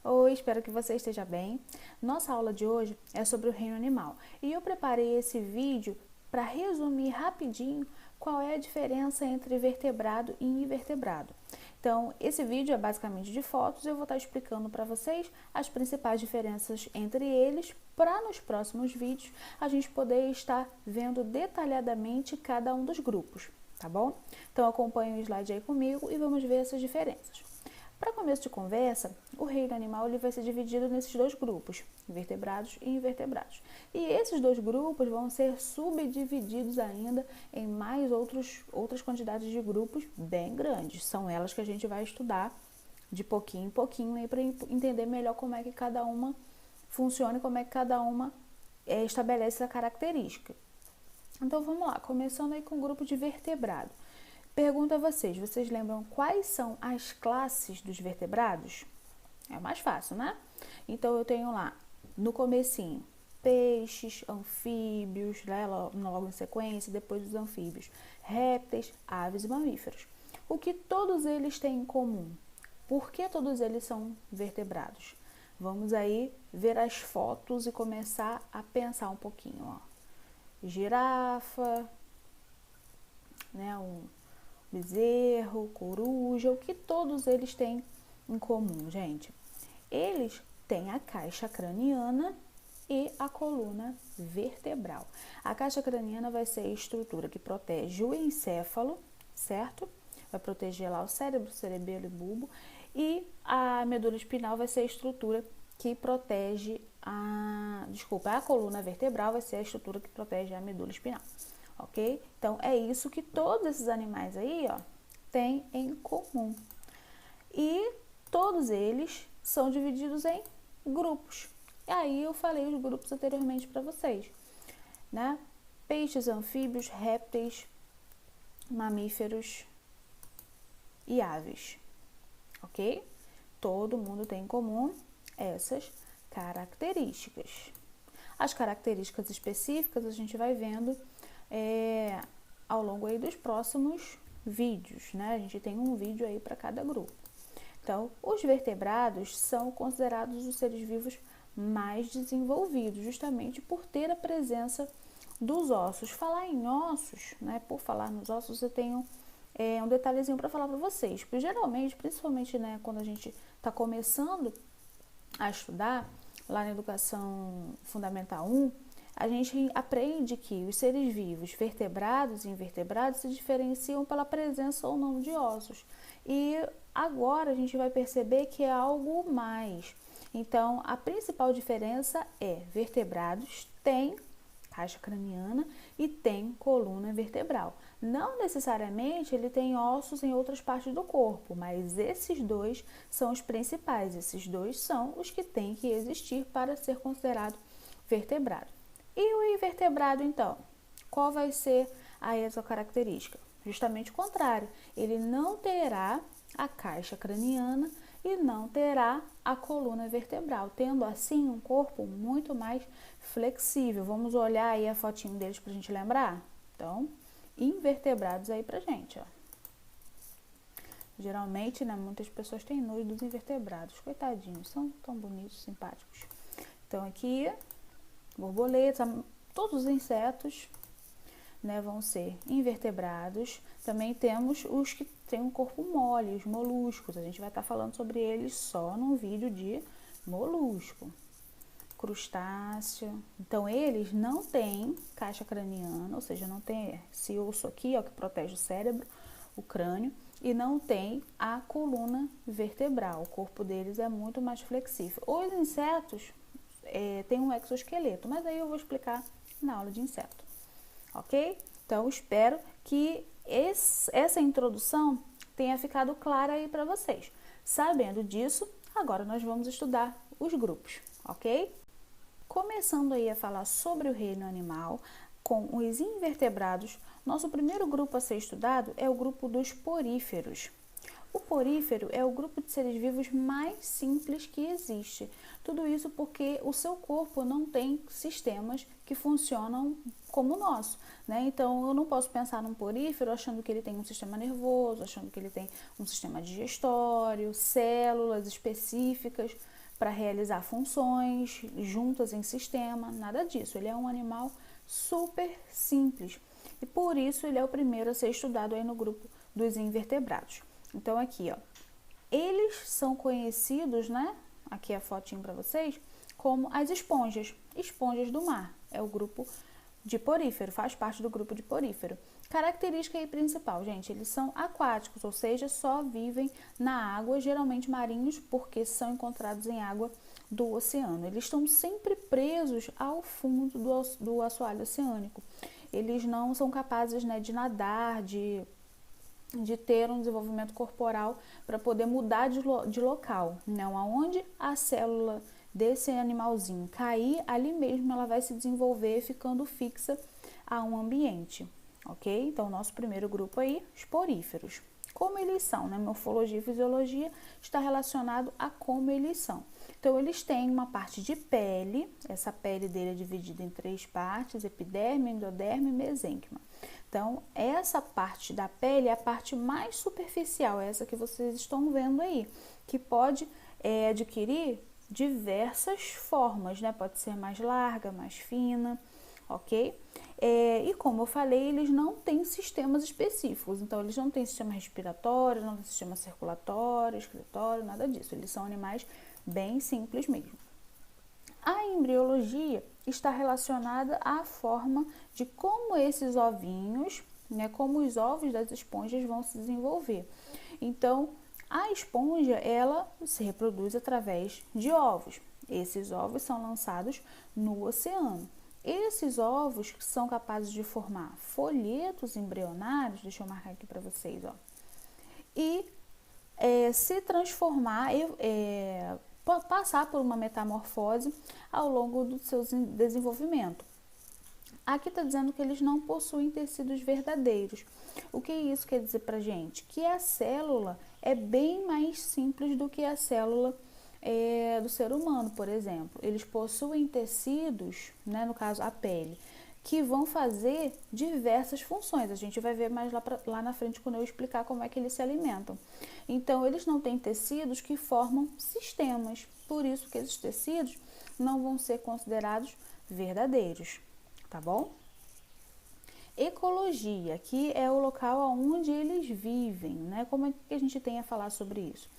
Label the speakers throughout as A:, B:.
A: Oi, espero que você esteja bem. Nossa aula de hoje é sobre o reino animal e eu preparei esse vídeo para resumir rapidinho qual é a diferença entre vertebrado e invertebrado. Então, esse vídeo é basicamente de fotos e eu vou estar explicando para vocês as principais diferenças entre eles para nos próximos vídeos a gente poder estar vendo detalhadamente cada um dos grupos, tá bom? Então, acompanhe o slide aí comigo e vamos ver essas diferenças. Para começo de conversa, o reino animal ele vai ser dividido nesses dois grupos, vertebrados e invertebrados. E esses dois grupos vão ser subdivididos ainda em mais outras quantidades de grupos bem grandes. São elas que a gente vai estudar de pouquinho em pouquinho para entender melhor como é que cada uma funciona e como é que cada uma estabelece essa característica. Então vamos lá, começando aí com o grupo de vertebrado. Pergunto a vocês lembram quais são as classes dos vertebrados? É mais fácil, né? Então eu tenho lá, no comecinho, peixes, anfíbios, né, logo em sequência, depois os anfíbios, répteis, aves e mamíferos. O que todos eles têm em comum? Por que todos eles são vertebrados? Vamos aí ver as fotos e começar a pensar um pouquinho, ó. Girafa, né, bezerro, coruja, o que todos eles têm em comum, gente? Eles têm a caixa craniana e a coluna vertebral. A caixa craniana vai ser a estrutura que protege o encéfalo, certo? Vai proteger lá o cérebro, cerebelo e bulbo. E a medula espinal vai ser a estrutura que protege a coluna vertebral vai ser a estrutura que protege a medula espinal. Ok? Então, é isso que todos esses animais aí, ó, têm em comum. E todos eles são divididos em grupos. E aí eu falei os grupos anteriormente para vocês, né? Peixes, anfíbios, répteis, mamíferos e aves. Ok? Todo mundo tem em comum essas características. As características específicas a gente vai vendo ao longo aí dos próximos vídeos, né? A gente tem um vídeo aí para cada grupo. Então, os vertebrados são considerados os seres vivos mais desenvolvidos, justamente por ter a presença dos ossos. Falar em ossos, né? Por falar nos ossos, eu tenho um detalhezinho para falar para vocês. Porque geralmente, principalmente, né, quando a gente está começando a estudar, lá na Educação Fundamental 1, a gente aprende que os seres vivos, vertebrados e invertebrados, se diferenciam pela presença ou não de ossos. E agora a gente vai perceber que é algo mais. Então, a principal diferença é vertebrados têm caixa craniana e tem coluna vertebral. Não necessariamente ele tem ossos em outras partes do corpo, mas esses dois são os principais. Esses dois são os que têm que existir para ser considerado vertebrado. E o invertebrado, então? Qual vai ser a essa característica? Justamente o contrário. Ele não terá a caixa craniana e não terá a coluna vertebral, tendo assim um corpo muito mais flexível. Vamos olhar aí a fotinho deles pra gente lembrar? Então, invertebrados aí pra gente, ó. Geralmente, né, muitas pessoas têm nojo dos invertebrados. Coitadinhos, são tão bonitos, simpáticos. Então, aqui, borboletas, todos os insetos, né, vão ser invertebrados. Também temos os que têm um corpo mole, os moluscos. A gente vai estar falando sobre eles só num vídeo de molusco. Crustáceo. Então, eles não têm caixa craniana, ou seja, não tem esse osso aqui, ó, que protege o cérebro, o crânio, e não tem a coluna vertebral. O corpo deles é muito mais flexível. Os insetos têm um exoesqueleto, mas aí eu vou explicar na aula de inseto. Ok? Então, espero que essa introdução tenha ficado clara aí para vocês. Sabendo disso, agora nós vamos estudar os grupos, ok? Começando aí a falar sobre o reino animal, com os invertebrados, nosso primeiro grupo a ser estudado é o grupo dos poríferos. O porífero é o grupo de seres vivos mais simples que existe. Tudo isso porque o seu corpo não tem sistemas que funcionam como o nosso, né? Então, eu não posso pensar num porífero achando que ele tem um sistema nervoso, achando que ele tem um sistema digestório, células específicas. para realizar funções juntas em sistema, nada disso. Ele é um animal super simples e por isso ele é o primeiro a ser estudado aí no grupo dos invertebrados. Então aqui, ó, eles são conhecidos, né? Aqui a fotinho para vocês, como as esponjas do mar. É o grupo de porífero, faz parte do grupo de porífero. Característica aí principal, gente, eles são aquáticos, ou seja, só vivem na água, geralmente marinhos, porque são encontrados em água do oceano. Eles estão sempre presos ao fundo do assoalho oceânico. Eles não são capazes, né, de nadar, de ter um desenvolvimento corporal para poder mudar de local. Não, aonde a célula desse animalzinho cair, ali mesmo ela vai se desenvolver ficando fixa a um ambiente, ok? Então, nosso primeiro grupo aí, os poríferos. Como eles são, né? Morfologia e fisiologia está relacionado a como eles são. Então, eles têm uma parte de pele, essa pele dele é dividida em 3 partes, epiderme, endoderme e mesênquima. Então, essa parte da pele é a parte mais superficial, essa que vocês estão vendo aí, que pode adquirir diversas formas, né? Pode ser mais larga, mais fina, ok? E como eu falei, eles não têm sistemas específicos, então eles não têm sistema respiratório, não têm sistema circulatório, excretório, nada disso. Eles são animais bem simples mesmo. A embriologia está relacionada à forma de como esses ovinhos, né, como os ovos das esponjas vão se desenvolver. Então, a esponja, ela se reproduz através de ovos. Esses ovos são lançados no oceano. Esses ovos são capazes de formar folhetos embrionários, deixa eu marcar aqui para vocês, ó, e se transformar, passar por uma metamorfose ao longo do seu desenvolvimento. Aqui está dizendo que eles não possuem tecidos verdadeiros. O que isso quer dizer para a gente? Que a célula é bem mais simples do que a célula do ser humano, por exemplo. Eles possuem tecidos, né, no caso a pele, que vão fazer diversas funções. A gente vai ver mais lá na frente quando eu explicar como é que eles se alimentam. Então, eles não têm tecidos que formam sistemas. Por isso que esses tecidos não vão ser considerados verdadeiros, tá bom? Ecologia, que é o local onde eles vivem, né? Como é que a gente tem a falar sobre isso?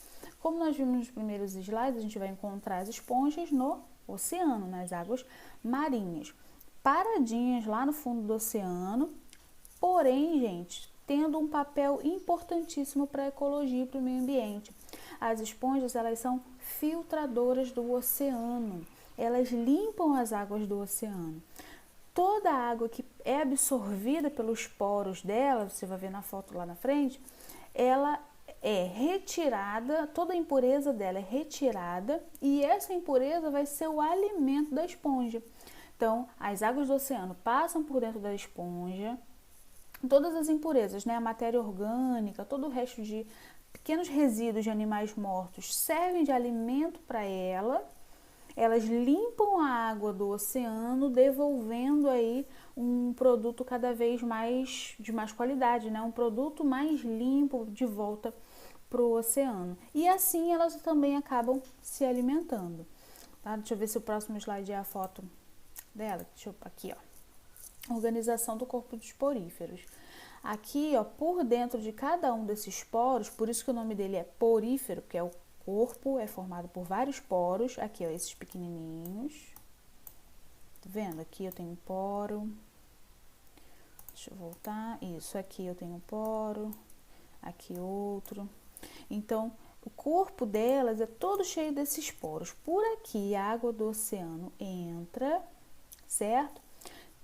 A: Como nós vimos nos primeiros slides, a gente vai encontrar as esponjas no oceano, nas águas marinhas, paradinhas lá no fundo do oceano, porém, gente, tendo um papel importantíssimo para a ecologia e para o meio ambiente. As esponjas, elas são filtradoras do oceano, elas limpam as águas do oceano. Toda a água que é absorvida pelos poros dela, você vai ver na foto lá na frente, ela é retirada, toda a impureza dela é retirada e essa impureza vai ser o alimento da esponja. Então, as águas do oceano passam por dentro da esponja, todas as impurezas, né, a matéria orgânica, todo o resto de pequenos resíduos de animais mortos servem de alimento para ela. Elas limpam a água do oceano, devolvendo aí um produto cada vez mais de mais qualidade, né? Um produto mais limpo de volta para o oceano. E assim elas também acabam se alimentando. Tá? Deixa eu ver se o próximo slide é a foto dela. Deixa eu aqui, ó. Organização do corpo dos poríferos. Aqui, ó, por dentro de cada um desses poros, por isso que o nome dele é porífero, que é o corpo é formado por vários poros. Aqui, ó, esses pequenininhos. Tá vendo? Aqui eu tenho um poro. Deixa eu voltar. Isso, aqui eu tenho um poro. Aqui outro. Então, o corpo delas é todo cheio desses poros. Por aqui, a água do oceano entra, certo?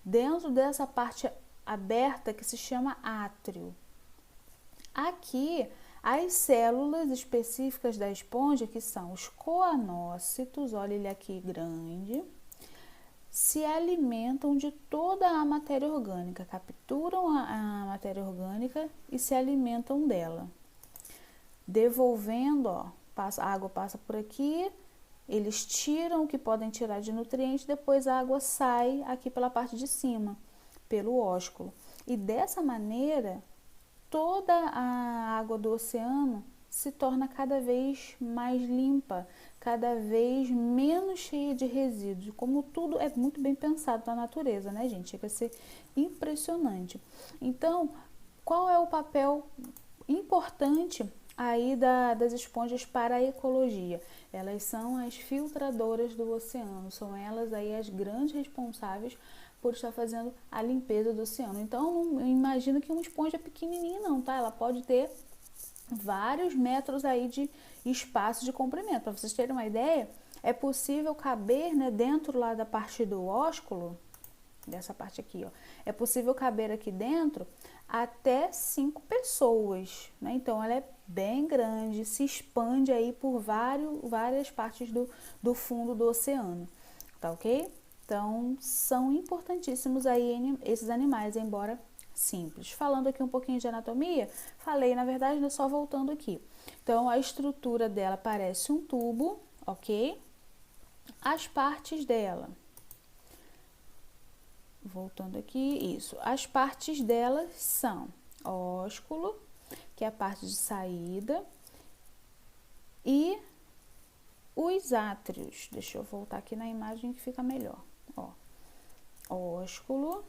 A: Dentro dessa parte aberta que se chama átrio. Aqui, as células específicas da esponja, que são os coanócitos, olha ele aqui grande, se alimentam de toda a matéria orgânica, capturam a matéria orgânica e se alimentam dela. Devolvendo, ó, a água passa por aqui, eles tiram o que podem tirar de nutrientes, depois a água sai aqui pela parte de cima, pelo ósculo. E dessa maneira, toda a água do oceano se torna cada vez mais limpa, cada vez menos cheia de resíduos, como tudo é muito bem pensado na natureza, né, gente? Chega a ser impressionante. Então, qual é o papel importante aí das esponjas para a ecologia? Elas são as filtradoras do oceano, são elas aí as grandes responsáveis por estar fazendo a limpeza do oceano. Então, não imagino que uma esponja pequenininha não, tá? Ela pode ter vários metros aí de espaço de comprimento. Para vocês terem uma ideia, é possível caber, né, dentro lá da parte do ósculo, dessa parte aqui, ó, é possível caber aqui dentro até 5 pessoas, né? Então ela é bem grande, se expande aí por várias partes do fundo do oceano, tá ok? Então são importantíssimos aí esses animais, embora simples. Falando aqui um pouquinho de anatomia, falei, na verdade, só voltando aqui. Então, a estrutura dela parece um tubo, ok? As partes dela, voltando aqui, isso. As partes dela são ósculo, que é a parte de saída, e os átrios. Deixa eu voltar aqui na imagem que fica melhor. Ó, ósculo,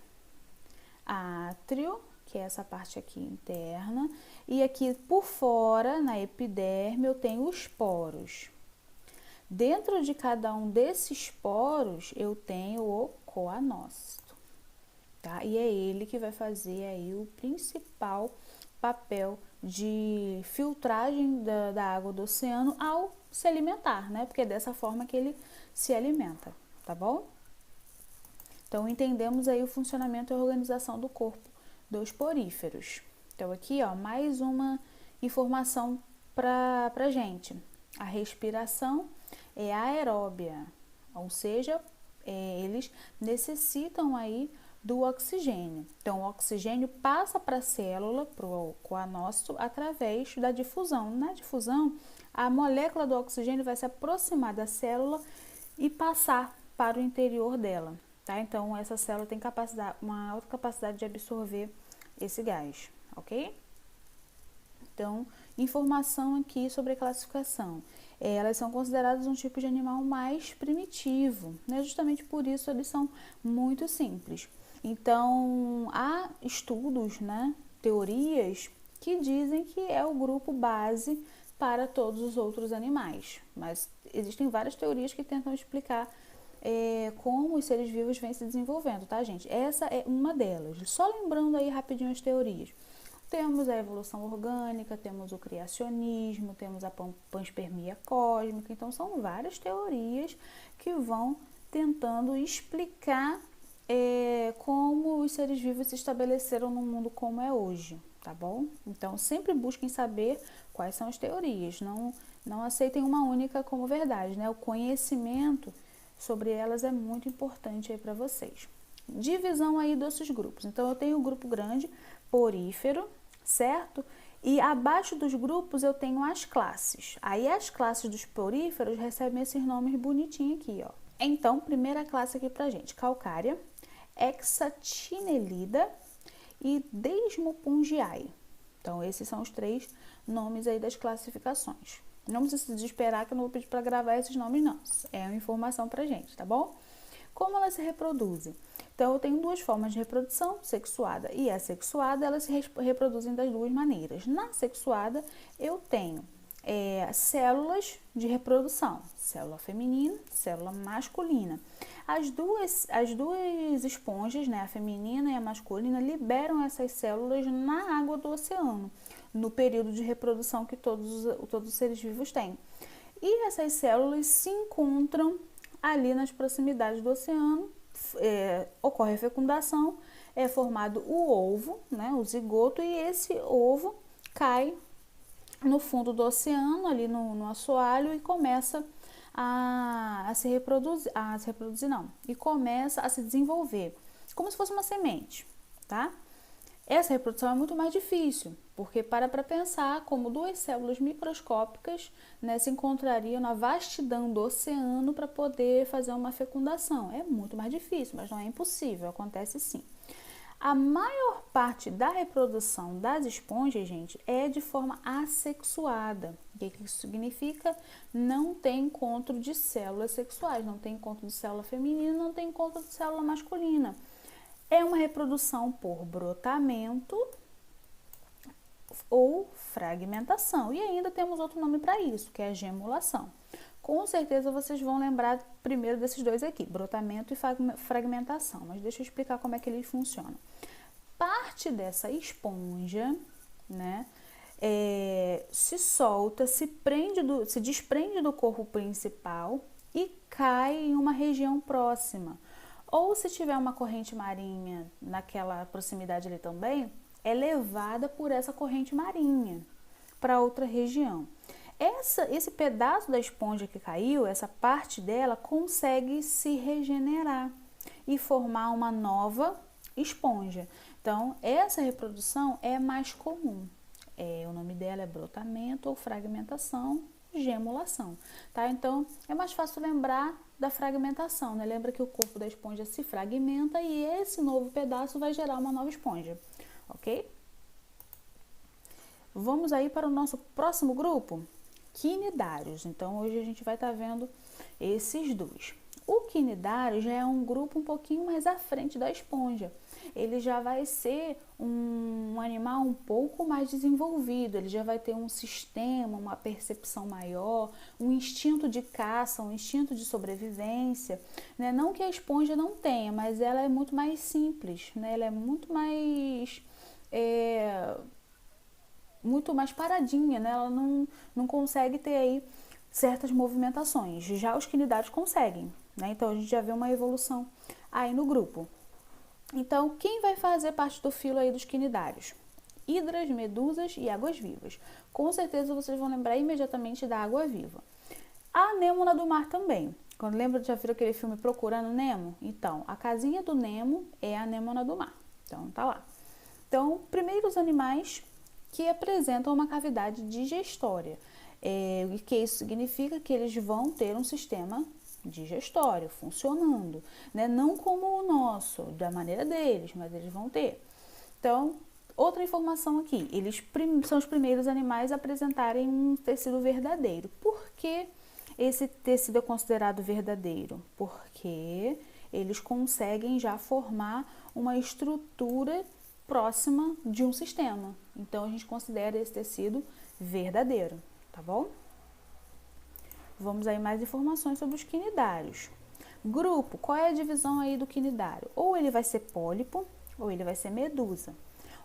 A: átrio, que é essa parte aqui interna, e aqui por fora, na epiderme, eu tenho os poros. Dentro de cada um desses poros, eu tenho o coanócito, tá? E é ele que vai fazer aí o principal papel de filtragem da água do oceano ao se alimentar, né? Porque é dessa forma que ele se alimenta, tá bom? Então, entendemos aí o funcionamento e a organização do corpo dos poríferos. Então, aqui, ó, mais uma informação pra gente. A respiração é aeróbia, ou seja, eles necessitam aí do oxigênio. Então, o oxigênio passa para a célula, para o coanócito, através da difusão. Na difusão, a molécula do oxigênio vai se aproximar da célula e passar para o interior dela. Tá? Então, essa célula tem uma alta capacidade de absorver esse gás, ok? Então, informação aqui sobre a classificação. Elas são consideradas um tipo de animal mais primitivo, né? Justamente por isso eles são muito simples. Então, há estudos, né, teorias, que dizem que é o grupo base para todos os outros animais. Mas existem várias teorias que tentam explicar como os seres vivos vêm se desenvolvendo, tá, gente? Essa é uma delas. Só lembrando aí rapidinho as teorias. Temos a evolução orgânica, temos o criacionismo, temos a panspermia cósmica. Então, são várias teorias que vão tentando explicar como os seres vivos se estabeleceram no mundo como é hoje, tá bom? Então, sempre busquem saber quais são as teorias. Não aceitem uma única como verdade, né? O conhecimento sobre elas é muito importante aí para vocês. Divisão aí desses grupos. Então, eu tenho o grupo grande, porífero, certo? E abaixo dos grupos eu tenho as classes. Aí as classes dos poríferos recebem esses nomes bonitinhos aqui, ó. Então, primeira classe aqui pra gente, calcária, hexatinelida e desmopungiae. Então, esses são os 3 nomes aí das classificações. Não precisa se desesperar que eu não vou pedir para gravar esses nomes, não. É uma informação pra gente, tá bom? Como elas se reproduzem? Então, eu tenho 2 formas de reprodução, sexuada e assexuada. Elas se reproduzem das 2 maneiras. Na sexuada, eu tenho células de reprodução, célula feminina, célula masculina. As duas esponjas, né, a feminina e a masculina, liberam essas células na água do oceano, no período de reprodução que todos os seres vivos têm. E essas células se encontram ali nas proximidades do oceano, ocorre a fecundação, é formado o ovo, né, o zigoto, e esse ovo cai no fundo do oceano, ali no assoalho, e começa a se reproduzir, e começa a se desenvolver, como se fosse uma semente, tá? Essa reprodução é muito mais difícil, porque para pensar como 2 células microscópicas, né, se encontrariam na vastidão do oceano para poder fazer uma fecundação. É muito mais difícil, mas não é impossível, acontece sim. A maior parte da reprodução das esponjas, gente, é de forma assexuada. O que isso significa? Não tem encontro de células sexuais, não tem encontro de célula feminina, não tem encontro de célula masculina. É uma reprodução por brotamento ou fragmentação. E ainda temos outro nome para isso, que é a gemulação. Com certeza vocês vão lembrar primeiro desses dois aqui, brotamento e fragmentação, mas deixa eu explicar como é que eles funcionam. Parte dessa esponja, né, se solta, se desprende do corpo principal e cai em uma região próxima. Ou se tiver uma corrente marinha naquela proximidade ali também, é levada por essa corrente marinha para outra região. Esse pedaço da esponja que caiu, essa parte dela, consegue se regenerar e formar uma nova esponja. Então, essa reprodução é mais comum. O nome dela é brotamento ou fragmentação, gemulação, tá? Então, é mais fácil lembrar da fragmentação, né? Lembra que o corpo da esponja se fragmenta e esse novo pedaço vai gerar uma nova esponja, ok? Vamos aí para o nosso próximo grupo, quinidários. Então, hoje a gente vai estar vendo esses dois. O quinidário já é um grupo um pouquinho mais à frente da esponja. Ele já vai ser um animal um pouco mais desenvolvido, ele já vai ter um sistema, uma percepção maior, um instinto de caça, um instinto de sobrevivência, né? Não que a esponja não tenha, mas ela é muito mais simples, né? Ela é muito mais paradinha, né? Ela não consegue ter aí certas movimentações. Já os quinidários conseguem, né? Então a gente já vê uma evolução aí no grupo. Então, quem vai fazer parte do filo aí dos quinidários? Hidras, medusas e águas-vivas. Com certeza vocês vão lembrar imediatamente da água-viva. A anêmona do mar também. Quando lembra, já viram aquele filme Procurando Nemo? Então, a casinha do Nemo é a anêmona do mar. Então, tá lá. Então, primeiros animais que apresentam uma cavidade digestória. O que isso significa? Que eles vão ter um sistema digestório funcionando, né? Não como o nosso, da maneira deles, mas eles vão ter. Então, outra informação aqui, eles são os primeiros animais a apresentarem um tecido verdadeiro. Por que esse tecido é considerado verdadeiro? Porque eles conseguem já formar uma estrutura próxima de um sistema. Então, a gente considera esse tecido verdadeiro, tá bom? Vamos aí mais informações sobre os quinidários. Grupo, qual é a divisão aí do quinidário? Ou ele vai ser pólipo, ou ele vai ser medusa.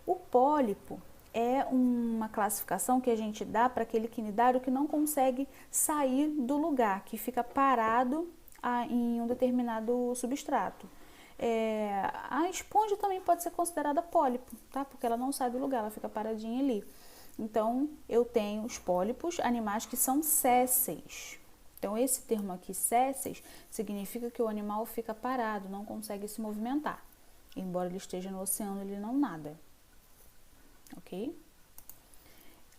A: O pólipo é uma classificação que a gente dá para aquele quinidário que não consegue sair do lugar, que fica parado em um determinado substrato. A esponja também pode ser considerada pólipo, tá? Porque ela não sai do lugar, ela fica paradinha ali. Então, eu tenho os pólipos, animais que são sésseis. Então, esse termo aqui, sésseis, significa que o animal fica parado, não consegue se movimentar. Embora ele esteja no oceano, ele não nada. Ok?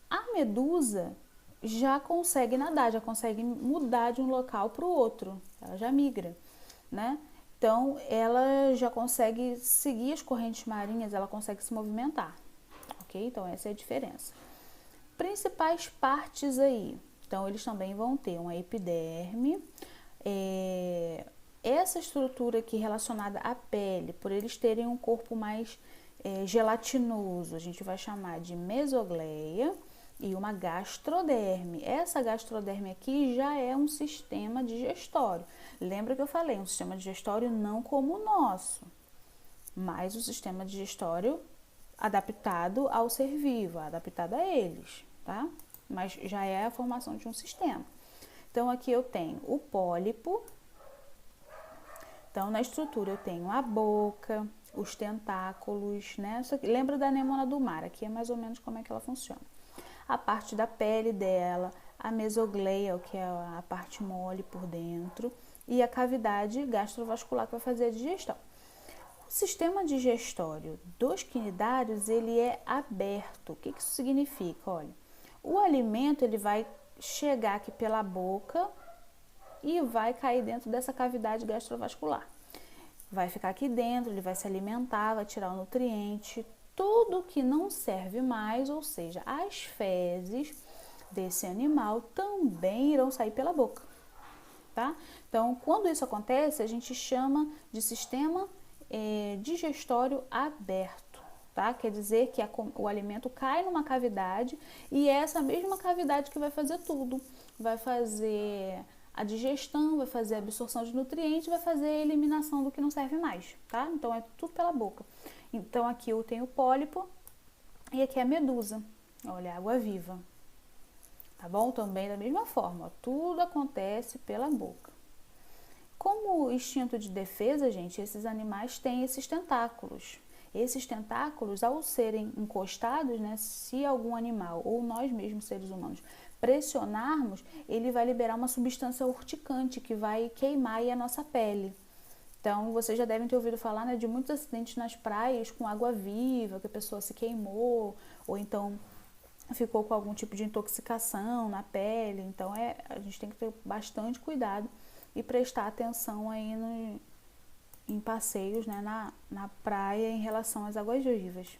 A: A medusa já consegue nadar, já consegue mudar de um local para o outro. Ela já migra, né? Então, ela já consegue seguir as correntes marinhas, ela consegue se movimentar. Ok? Então, essa é a diferença. Principais partes aí. Então, eles também vão ter uma epiderme. Essa estrutura aqui relacionada à pele, por eles terem um corpo mais gelatinoso, a gente vai chamar de mesogleia, e uma gastroderme. Essa gastroderme aqui já é um sistema digestório. Lembra que eu falei, um sistema digestório não como o nosso, mas o sistema digestório adaptado ao ser vivo, adaptado a eles, tá? Mas já é a formação de um sistema. Então, aqui eu tenho o pólipo. Então, na estrutura eu tenho a boca, os tentáculos, né? Lembra da anêmona do mar? Aqui é mais ou menos como é que ela funciona. A parte da pele dela, a mesogleia, que é a parte mole por dentro, e a cavidade gastrovascular que vai fazer a digestão. O sistema digestório dos quinidários, ele é aberto. O que isso significa? Olha, o alimento ele vai chegar aqui pela boca e vai cair dentro dessa cavidade gastrovascular. vai ficar aqui dentro, ele vai se alimentar, vai tirar o nutriente, tudo que não serve mais, ou seja, as fezes desse animal também irão sair pela boca, tá? Então, quando isso acontece, a gente chama de sistema digestório aberto, tá? Quer dizer que o alimento cai numa cavidade e é essa mesma cavidade que vai fazer tudo. Vai fazer a digestão, vai fazer a absorção de nutrientes, vai fazer a eliminação do que não serve mais, tá? Então, é tudo pela boca. Então, aqui eu tenho o pólipo e aqui é a medusa. Olha, água viva. Tá bom? Também da mesma forma, tudo acontece pela boca. Como instinto de defesa, gente, esses animais têm esses tentáculos. Esses tentáculos, ao serem encostados, né, se algum animal ou nós mesmos, seres humanos, pressionarmos, ele vai liberar uma substância urticante que vai queimar aí a nossa pele. Então, vocês já devem ter ouvido falar, né, de muitos acidentes nas praias com água viva, que a pessoa se queimou, ou então ficou com algum tipo de intoxicação na pele. Então, a gente tem que ter bastante cuidado e prestar atenção aí em passeios, né, na praia em relação às águas vivas.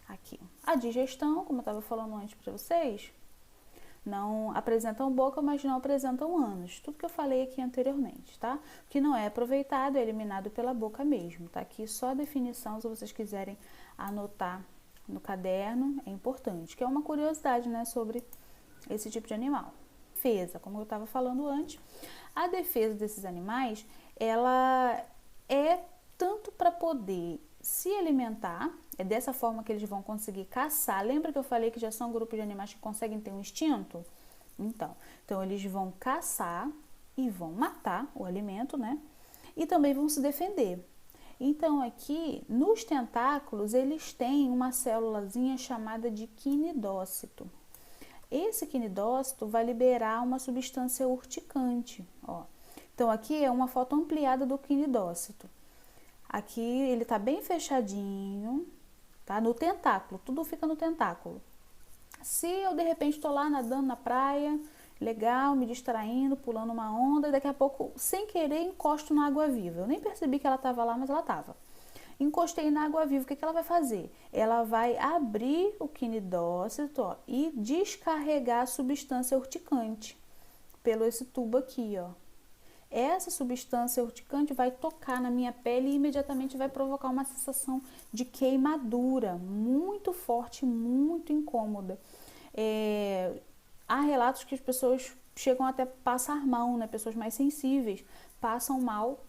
A: Aqui. A digestão, como eu estava falando antes para vocês, não apresentam boca, mas não apresentam ânus. Tudo que eu falei aqui anteriormente, tá? O que não é aproveitado é eliminado pela boca mesmo. Tá aqui só a definição, se vocês quiserem anotar no caderno, é importante. Que é uma curiosidade, né, sobre esse tipo de animal. Defesa, como eu estava falando antes, a defesa desses animais, ela é tanto para poder se alimentar, é dessa forma que eles vão conseguir caçar. Lembra que eu falei que já são grupos de animais que conseguem ter um instinto? Então eles vão caçar e vão matar o alimento, né? E também vão se defender. Então aqui, nos tentáculos, eles têm uma célulazinha chamada de quinidócito. Esse quinidócito vai liberar uma substância urticante, ó. Então aqui é uma foto ampliada do quinidócito. Aqui ele tá bem fechadinho, tá? No tentáculo, tudo fica no tentáculo. Se eu de repente tô lá nadando na praia, legal, me distraindo, pulando uma onda, e daqui a pouco, sem querer, encosto na água viva. Eu nem percebi que ela tava lá, mas ela tava. Encostei na água viva, o que ela vai fazer? Ela vai abrir o quinidócito, ó, e descarregar a substância urticante pelo esse tubo aqui, ó. Essa substância urticante vai tocar na minha pele e imediatamente vai provocar uma sensação de queimadura muito forte, muito incômoda. Há relatos que as pessoas chegam até a passar mal, né? Pessoas mais sensíveis passam mal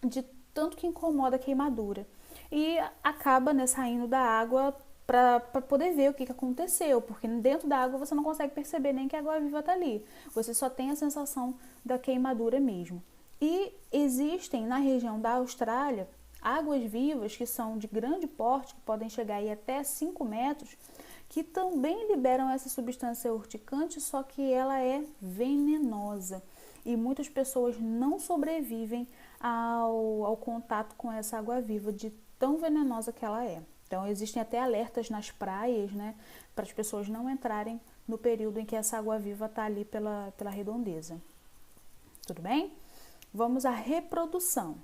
A: de tanto que incomoda a queimadura. E acaba, né, saindo da água para poder ver o que aconteceu, porque dentro da água você não consegue perceber nem que a água viva está ali, você só tem a sensação da queimadura mesmo. E existem na região da Austrália águas vivas que são de grande porte, que podem chegar aí até 5 metros, que também liberam essa substância urticante, só que ela é venenosa. E muitas pessoas não sobrevivem ao contato com essa água viva, de tão venenosa que ela é. Então, existem até alertas nas praias, né, para as pessoas não entrarem no período em que essa água viva está ali pela redondeza. Tudo bem? Vamos à reprodução.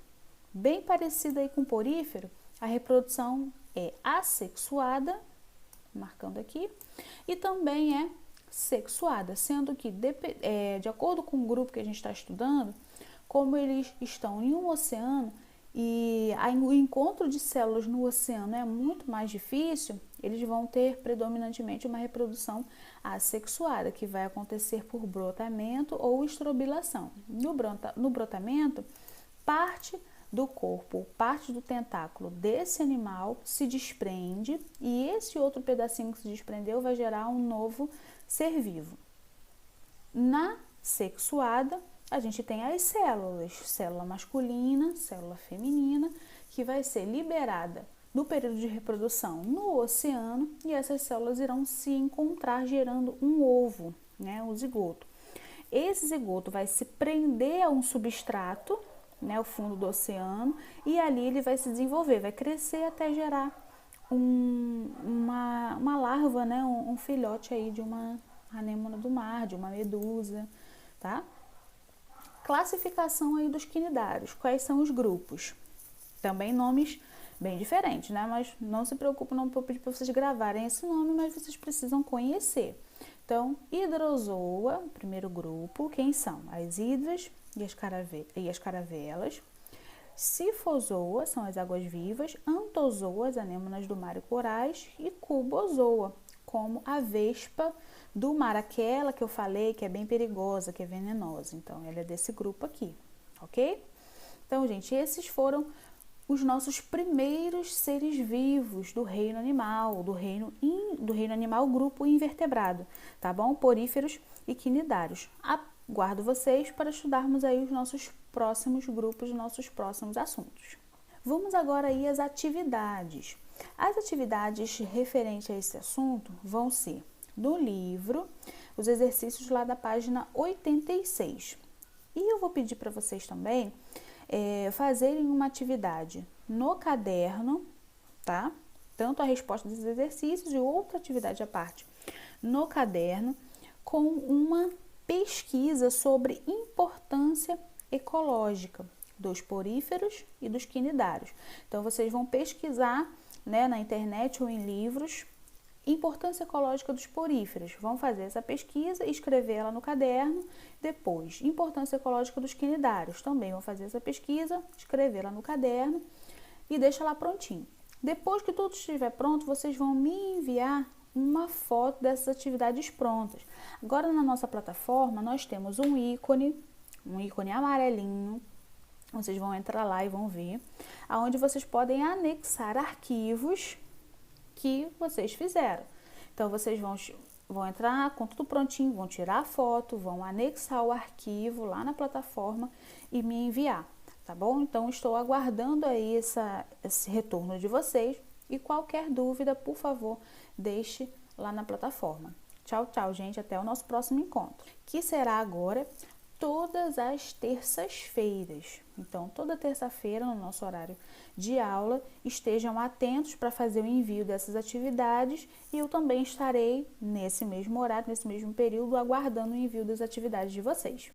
A: Bem parecida aí com o porífero, a reprodução é assexuada, marcando aqui, e também é sexuada, sendo que, de acordo com o grupo que a gente está estudando, como eles estão em um oceano, e o encontro de células no oceano é muito mais difícil, eles vão ter predominantemente uma reprodução assexuada, que vai acontecer por brotamento ou estrobilação. No brotamento, parte do corpo, parte do tentáculo desse animal se desprende e esse outro pedacinho que se desprendeu vai gerar um novo ser vivo. Na sexuada, a gente tem as células, célula masculina, célula feminina, que vai ser liberada no período de reprodução no oceano e essas células irão se encontrar gerando um ovo, né, o zigoto. Esse zigoto vai se prender a um substrato, né, o fundo do oceano, e ali ele vai se desenvolver, vai crescer até gerar uma larva, né, um filhote aí de uma anêmona do mar, de uma medusa, tá? Classificação aí dos quinidários. Quais são os grupos? Também nomes bem diferentes, né? Mas não se preocupe, não vou pedir para vocês gravarem esse nome, mas vocês precisam conhecer. Então, hidrozoa, primeiro grupo, quem são? As hidras e as caravelas. Cifozoa, são as águas-vivas. Antozoas, anêmonas do mar e corais. E cubozoa, como a vespa do mar, aquela que eu falei que é bem perigosa, que é venenosa. Então, ela é desse grupo aqui, ok? Então, gente, esses foram os nossos primeiros seres vivos do reino animal, do reino animal, grupo invertebrado, tá bom? Poríferos e quinidários. Aguardo vocês para estudarmos aí os nossos próximos grupos, nossos próximos assuntos. Vamos agora aí às atividades. As atividades referentes a esse assunto vão ser do livro, os exercícios lá da página 86. E eu vou pedir para vocês também fazerem uma atividade no caderno, tá? Tanto a resposta dos exercícios e outra atividade à parte no caderno, com uma pesquisa sobre importância ecológica dos poríferos e dos quinidários. Então, vocês vão pesquisar, né, na internet ou em livros, importância ecológica dos poríferos. Vão fazer essa pesquisa, escrever ela no caderno. Depois, importância ecológica dos quinidários. Também vão fazer essa pesquisa, escrever ela no caderno e deixa lá prontinho. Depois que tudo estiver pronto, vocês vão me enviar uma foto dessas atividades prontas. Agora, na nossa plataforma, nós temos um ícone amarelinho. Vocês vão entrar lá e vão ver, aonde vocês podem anexar arquivos que vocês fizeram. Então, vocês vão entrar com tudo prontinho, vão tirar a foto, vão anexar o arquivo lá na plataforma e me enviar, tá bom? Então, estou aguardando aí esse retorno de vocês e qualquer dúvida, por favor, deixe lá na plataforma. Tchau, tchau, gente. Até o nosso próximo encontro, que será agora todas as terças-feiras. Então, toda terça-feira, no nosso horário de aula, estejam atentos para fazer o envio dessas atividades e eu também estarei nesse mesmo horário, nesse mesmo período, aguardando o envio das atividades de vocês.